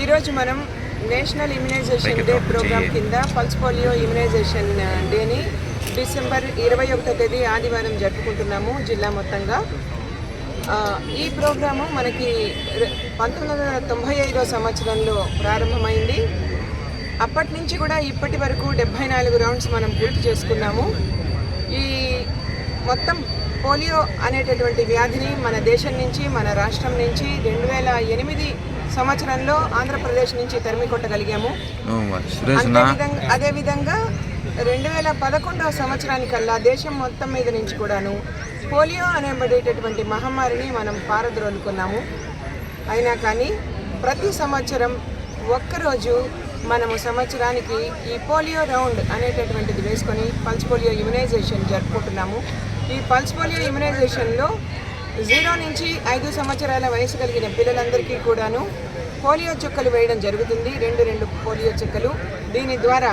ఈరోజు మనం national immunisation day programme కింద పల్స్ పోలియో ఇమ్యునైజేషన్ డేని డిసెంబర్ 21వ తేదీ ఆదివారం జరుపుకుంటున్నాము జిల్లా మొత్తంగా. ఈ ప్రోగ్రాము మనకి 1995వ సంవత్సరంలో ప్రారంభమైంది. అప్పటి నుంచి కూడా ఇప్పటి వరకు 74 రౌండ్స్ మనం పూర్తి చేసుకున్నాము. ఈ మొత్తం పోలియో అనేటటువంటి వ్యాధిని మన దేశం నుంచి, మన రాష్ట్రం నుంచి 2008 సంవత్సరంలో ఆంధ్రప్రదేశ్ నుంచి తరిమి కొట్టగలిగాము. అదేవిధంగా 2011వ సంవత్సరానికల్లా దేశం మొత్తం మీద నుంచి కూడాను పోలియో అనేబడేటటువంటి మహమ్మారిని మనం పారద్రోలుకున్నాము. అయినా కానీ ప్రతి సంవత్సరం ఒక్కరోజు మనము సంవత్సరానికి ఈ పోలియో రౌండ్ అనేటటువంటిది వేసుకొని పల్స్ పోలియో ఇమ్యునైజేషన్ జరుపుకుంటున్నాము. ఈ పల్స్ పోలియో ఇమ్యునైజేషన్లో 0 నుంచి 5 సంవత్సరాల వయసు కలిగిన పిల్లలందరికీ కూడాను పోలియో చుక్కలు వేయడం జరుగుతుంది. 2 పోలియో చుక్కలు. దీని ద్వారా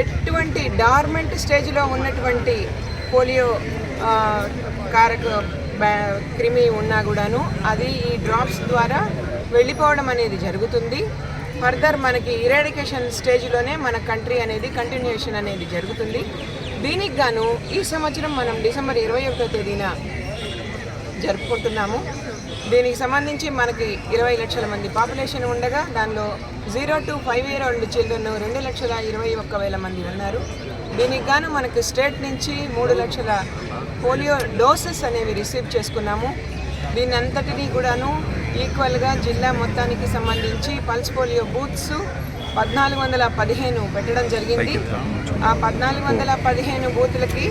ఎటువంటి డార్మెంట్ స్టేజ్లో ఉన్నటువంటి పోలియో కారక క్రిమి ఉన్నా కూడాను అది ఈ డ్రాప్స్ ద్వారా వెళ్ళిపోవడం అనేది జరుగుతుంది. ఫర్దర్ మనకి ఇరాడికేషన్ స్టేజ్లోనే మన కంట్రీ అనేది కంటిన్యూషన్ అనేది జరుగుతుంది. దీనికి గాను ఈ సంవత్సరం మనం డిసెంబర్ 21వ తేదీన జరుపుకుంటున్నాము. దీనికి సంబంధించి మనకి 20 లక్షల మంది పాపులేషన్ ఉండగా దానిలో 0 to 5 year old చిల్డ్రన్ 2,21,000 మంది ఉన్నారు. దీనికి గాను మనకు స్టేట్ నుంచి 3 లక్షల పోలియో డోసెస్ అనేవి రిసీవ్ చేసుకున్నాము. దీని అంతటినీ కూడాను ఈక్వల్గా జిల్లా మొత్తానికి సంబంధించి పల్స్ పోలియో బూత్స్ 1415 పెట్టడం జరిగింది. ఆ 1415 బూతులకి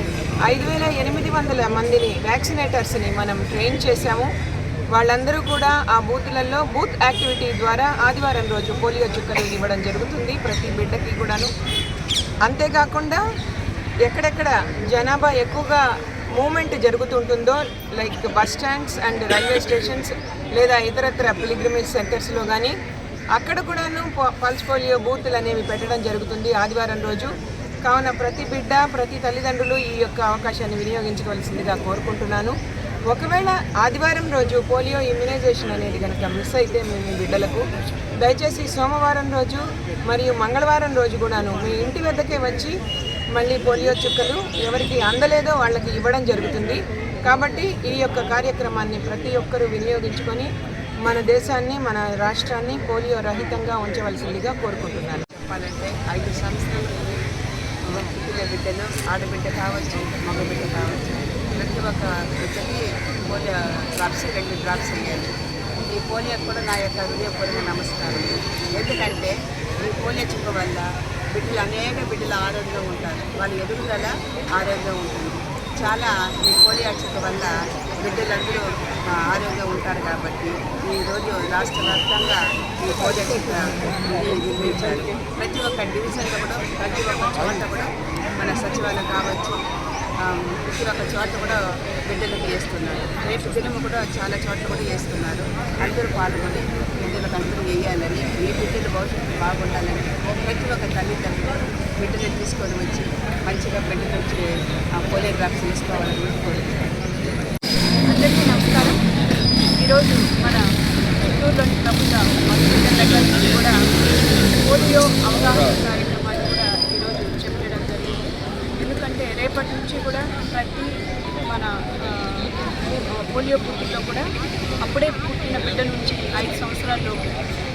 5,800 మందిని వ్యాక్సినేటర్స్ని మనం ట్రైన్ చేశాము. వాళ్ళందరూ కూడా ఆ బూతులలో బూత్ యాక్టివిటీ ద్వారా ఆదివారం రోజు పోలియో చుక్కలు ఇవ్వడం జరుగుతుంది ప్రతి బిడ్డకి కూడాను. అంతేకాకుండా ఎక్కడెక్కడ జనాభా ఎక్కువగా మూమెంట్ జరుగుతుంటుందో like bus stands and railway stations లేదా ఇతరత్ర పిలిగ్రిమేజ్ సెంటర్స్లో కానీ అక్కడ కూడాను పల్స్ పోలియో బూతులు అనేవి పెట్టడం జరుగుతుంది ఆదివారం రోజు. కావున ప్రతి బిడ్డ, ప్రతి తల్లిదండ్రులు ఈ యొక్క అవకాశాన్ని వినియోగించుకోవాల్సిందిగా కోరుకుంటున్నాను. ఒకవేళ ఆదివారం రోజు పోలియో ఇమ్యునైజేషన్ అనేది కనుక మిస్ అయితే మీ బిడ్డలకు దయచేసి సోమవారం రోజు మరియు మంగళవారం రోజు కూడాను మీ ఇంటి వద్దకే వచ్చి మళ్ళీ పోలియో చుక్కలు ఎవరికి అందలేదో వాళ్ళకి ఇవ్వడం జరుగుతుంది. కాబట్టి ఈ యొక్క కార్యక్రమాన్ని ప్రతి ఒక్కరూ వినియోగించుకొని మన దేశాన్ని, మన రాష్ట్రాన్ని పోలియో రహితంగా ఉంచవలసిందిగా కోరుకుంటున్నాను. చెప్పాలంటే 5 సంవత్సరాల పుట్టిన బిడ్డలు, ఆడబిడ్డ కావచ్చు, మగబిడ్డ కావచ్చు, ప్రతి ఒక్క బిడ్డకి పోలియో డ్రాప్స్ 2 డ్రాప్స్ వేయాలి. ఈ పోలియో కూడా నా యొక్క హృదయపూర్వక నమస్కారం. ఎందుకంటే ఈ పోలియో చుక్క వల్ల అనేక బిడ్డలు ఆరోగ్యంగా ఉంటారు, వాళ్ళ ఎదుగుదల ఆరోగ్యంగా ఉంటుంది. చాలా ఈ పోలియో చుక్క వల్ల బిడ్డలందరూ ఆరోగ్యంగా ఉంటారు. కాబట్టి ఈరోజు రాష్ట్ర వ్యాప్తంగా ఈ పోలియో చుక్క నిర్మించారు. ప్రతి ఒక్క డివిజన్లో కూడా, ప్రతి ఒక్క చోట కూడా మన సచివాలయం కావచ్చు, ప్రతి ఒక్క చోట కూడా బిడ్డలకు వేస్తున్నారు. రేపు దినము కూడా చాలా చోట్ల కూడా వేస్తున్నారు. అందరూ పాల్గొని బిడ్డలకు అందరూ వేయాలని, ఈ బిడ్డలు భవిష్యత్తు బాగుండాలని ప్రతి ఒక్క తల్లిదండ్రులు బిడ్డలు తీసుకొని వచ్చి మంచిగా బిడ్డలు వచ్చి పోలియో డ్రాప్స్ వేసుకోవాలని కోరుకుంటున్నాను. అందరికీ నమస్కారం. ఈరోజు మన చిత్తూరులోని ప్రభుత్వ హాస్పిటల్ దగ్గర నుంచి కూడా పోలియో అవగాహన కార్యక్రమాన్ని కూడా ఈరోజు చెప్పడం జరిగింది. ఎందుకంటే రేపటి నుంచి కూడా ప్రతి మన పోలియో బూత్లో కూడా అప్పుడే పుట్టిన బిడ్డ నుంచి 5 సంవత్సరాల్లో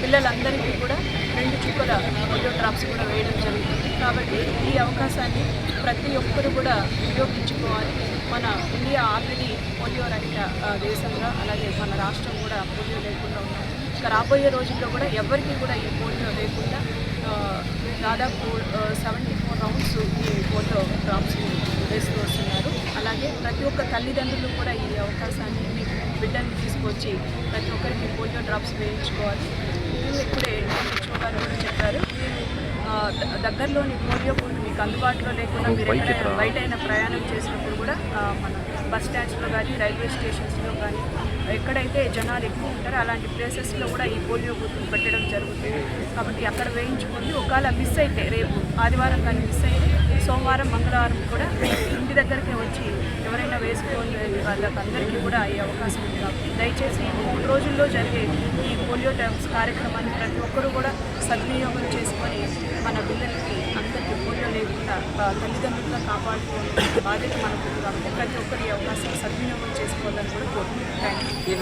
పిల్లలందరికీ కూడా 2 చుక్కల పోలియో డ్రాప్స్ కూడా వేయడం జరుగుతుంది. కాబట్టి ఈ అవకాశాన్ని ప్రతి ఒక్కరు కూడా వినియోగించుకోవాలి. మన ఇండియా ఆల్రెడీ పోలియో రహిత దేశంగా, అలాగే మన రాష్ట్రం కూడా పోలియో లేకుండా ఉన్నాం. ఇంకా రాబోయే రోజుల్లో కూడా ఎవరికి కూడా ఈ పోలియో లేకుండా దాదాపు 74 రౌండ్స్ ఈ పోలియో డ్రాప్స్ వేస్తూ వస్తున్నారు. అలాగే ప్రతి ఒక్క తల్లిదండ్రులు కూడా ఈ అవకాశాన్ని బిడ్డని తీసుకొచ్చి ప్రతి ఒక్కరికి పోలియో డ్రాప్స్ వేయించుకోవాలి. ఇప్పుడే చూడాలని కూడా చెప్పారు. దగ్గరలోని పోలియో బూత్ మీకు అందుబాటులో లేకుండా మీరు ఎక్కడైనా బయటైనా ప్రయాణం చేసినప్పుడు కూడా మన బస్ స్టాండ్స్లో కానీ, రైల్వే స్టేషన్స్లో కానీ ఎక్కడైతే జనాలు ఎక్కువ ఉంటారో అలాంటి ప్లేసెస్లో కూడా ఈ పోలియో బూత్లు పెట్టడం జరుగుతుంది. కాబట్టి అక్కడ వేయించుకొని ఒకవేళ మిస్ అయితే, రేపు ఆదివారం కానీ మిస్ అయితే సోమవారం మంగళవారం కూడా ఇంటి దగ్గరికి వచ్చి ఎవరైనా వేసుకోని వాళ్ళకందరికీ కూడా ఈ అవకాశం ఉంది కాబట్టి దయచేసి ఈ 3 రోజుల్లో జరిగే ఈ పోలియో డ్రాప్స్ కార్యక్రమాన్ని ప్రతి ఒక్కరూ కూడా సద్వినియోగం చేసుకొని మన పిల్లలకి అందరికీ పోలియో లేకుండా తల్లిదండ్రులుగా కాపాడుకోవాల్సిన బాధ్యత మనకు ఉంది కాబట్టి ప్రతి ఒక్కరు ఈ అవకాశం సద్వినియోగం చేసుకోవాలని కూడా కోరుకుంటున్నాను. Thank you.